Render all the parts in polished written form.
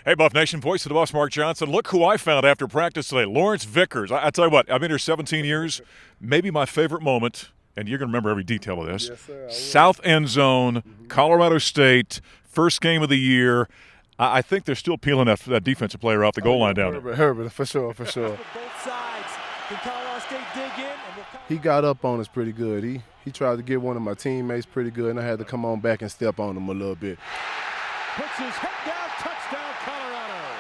Hey, Buff Nation, voice of the boss, Mark Johnson. Look who I found after practice today, Lawrence Vickers. I tell you what, I've been here 17 years. Maybe my favorite moment, and you're going to remember every detail of this. Yes, sir. I will. South end zone, Colorado State, first game of the year. I think they're still peeling that defensive player off the goal line down there. Herbert, for sure, for sure. Both sides. Can Colorado State dig in? He got up on us pretty good. He tried to get one of my teammates pretty good, and I had to come on back and step on him a little bit. Puts his head down, touchdown, Colorado.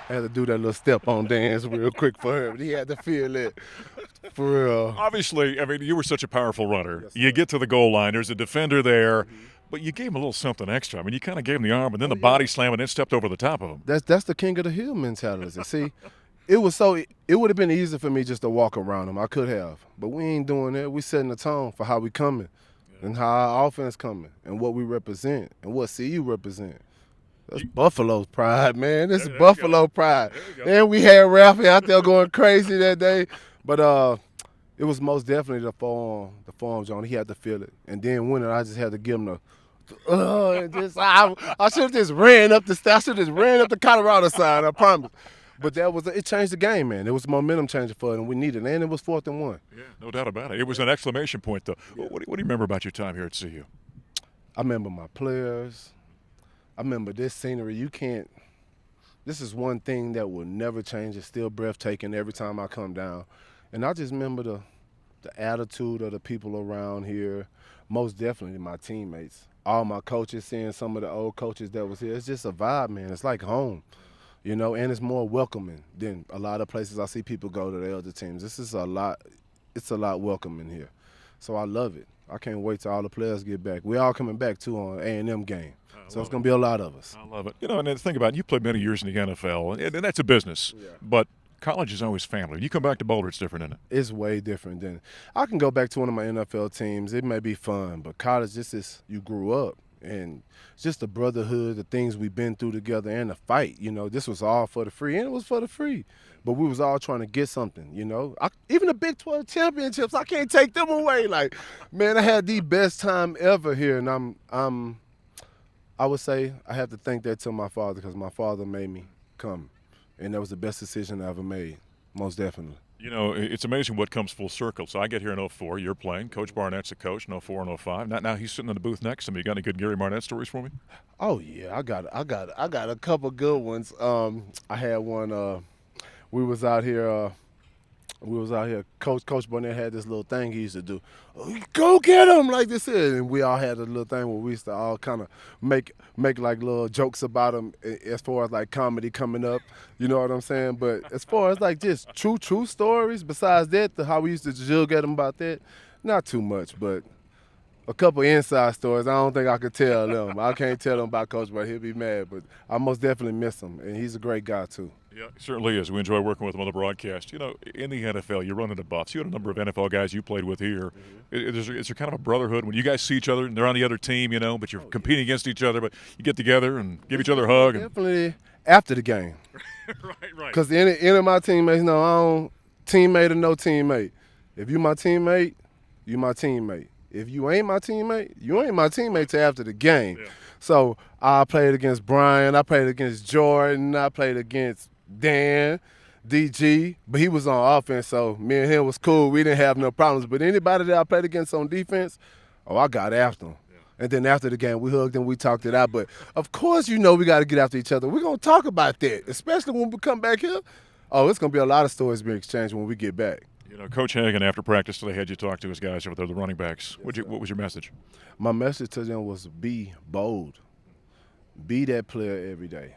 I had to do that little step on dance real quick for him. He had to feel it. For real. Obviously, I mean, you were such a powerful runner. Yes, sir. You get to the goal line, there's a defender there, but you gave him a little something extra. I mean, you kind of gave him the arm and then the body slam and then stepped over the top of him. That's the king of the hill mentality. See, it would have been easy for me just to walk around him. I could have, but we ain't doing that. We setting the tone for how we coming, and how our offense coming, and what we represent, and what CU represent. That's Buffalo's pride, man. This is Buffalo pride. And we had Ralphie out there going crazy that day, but it was most definitely the form, John. He had to feel it, and then winning, I just had to give him the. I should have just ran up the. I should have just ran up the Colorado side. I promise. But it changed the game, man. It was momentum changer for it, and we needed it. And it was 4th and 1. Yeah, no doubt about it. It was an exclamation point, though. Yeah. What do you remember about your time here at CU? I remember my players. I remember this scenery. This is one thing that will never change. It's still breathtaking every time I come down. And I just remember the attitude of the people around here, most definitely my teammates. All my coaches, seeing some of the old coaches that was here. It's just a vibe, man. It's like home. You know, and it's more welcoming than a lot of places I see people go to the other teams. It's a lot welcoming here. So I love it. I can't wait till all the players get back. We all coming back, too, on A&M game. So it's going to be a lot of us. I love it. You know, and then think about it, you played many years in the NFL, and that's a business. Yeah. But college is always family. When you come back to Boulder, it's different, isn't it? It's way different than – I can go back to one of my NFL teams. It may be fun, but college, this is – you grew up. And just the brotherhood, the things we've been through together, and the fight, you know, this was all for the free, and it was for the free. But we was all trying to get something, you know. Even the Big 12 championships, I can't take them away. Like, man, I had the best time ever here, and I would say I have to thank that to my father, because my father made me come, and that was the best decision I ever made, most definitely. You know, it's amazing what comes full circle. So I get here in 04. You're playing. Coach Barnett's a coach in 04 and 05. Now he's sitting in the booth next to me. You got any good Gary Barnett stories for me? Oh yeah, I got a couple good ones. I had one. We was out here. Coach Barnett had this little thing he used to do. Oh, go get him, like this is. And we all had a little thing where we used to all kind of make like little jokes about him as far as like comedy coming up. You know what I'm saying? But as far as like just true stories, besides that, how we used to jug at him about that, not too much, but a couple inside stories. I don't think I could tell them. I can't tell them about Coach Barnett. He'll be mad, but I most definitely miss him, and he's a great guy too. Yeah, he certainly is. We enjoy working with him on the broadcast. You know, in the NFL, you're running the Buffs. You had a number of NFL guys you played with here. Is there kind of a brotherhood when you guys see each other and they're on the other team, you know, but you're competing against each other, but you get together and give each other a hug? Definitely after the game. Right. Because any of my teammates know I don't teammate or no teammate. If you my teammate, you my teammate. If you ain't my teammate, you ain't my teammate till after the game. Yeah. So I played against Brian, I played against Jordan, I played against Dan, DG, but he was on offense, so me and him was cool. We didn't have no problems. But anybody that I played against on defense, I got after him. Yeah. And then after the game, we hugged and we talked it out. But, of course, you know we got to get after each other. We're going to talk about that, especially when we come back here. Oh, it's going to be a lot of stories being exchanged when we get back. You know, Coach Hagan, after practice today, had you talk to his guys over there, the running backs. What was your message? My message to them was be bold. Be that player every day.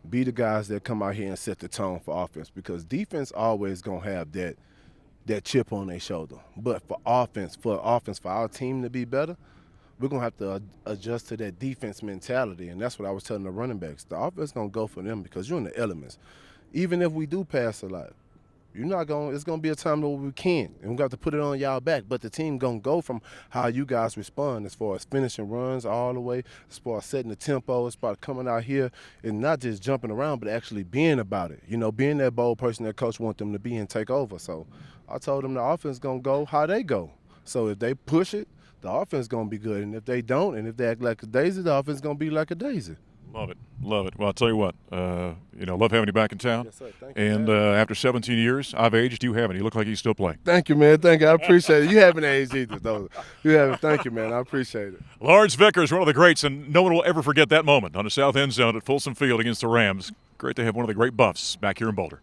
Be the guys that come out here and set the tone for offense, because defense always going to have that chip on their shoulder. But for offense, for our team to be better, we're going to have to adjust to that defense mentality, and that's what I was telling the running backs. The offense going to go for them because you're in the elements. Even if we do pass a lot, it's going to be a time where we can't, and we got to put it on y'all back. But the team going to go from how you guys respond as far as finishing runs all the way, as far as setting the tempo, as far as coming out here and not just jumping around, but actually being about it. You know, being that bold person that coach wants them to be and take over. So I told them the offense going to go how they go. So if they push it, the offense going to be good. And if they don't, and if they act like a daisy, the offense going to be like a daisy. Love it. Love it. Well, I'll tell you what, love having you back in town. Yes, sir. Thank you. And after 17 years, I've aged. You haven't. You look like you still play. Thank you, man. Thank you. I appreciate it. You haven't aged either, though. You haven't. Thank you, man. I appreciate it. Lawrence Vickers, one of the greats, and no one will ever forget that moment on the south end zone at Folsom Field against the Rams. Great to have one of the great Buffs back here in Boulder.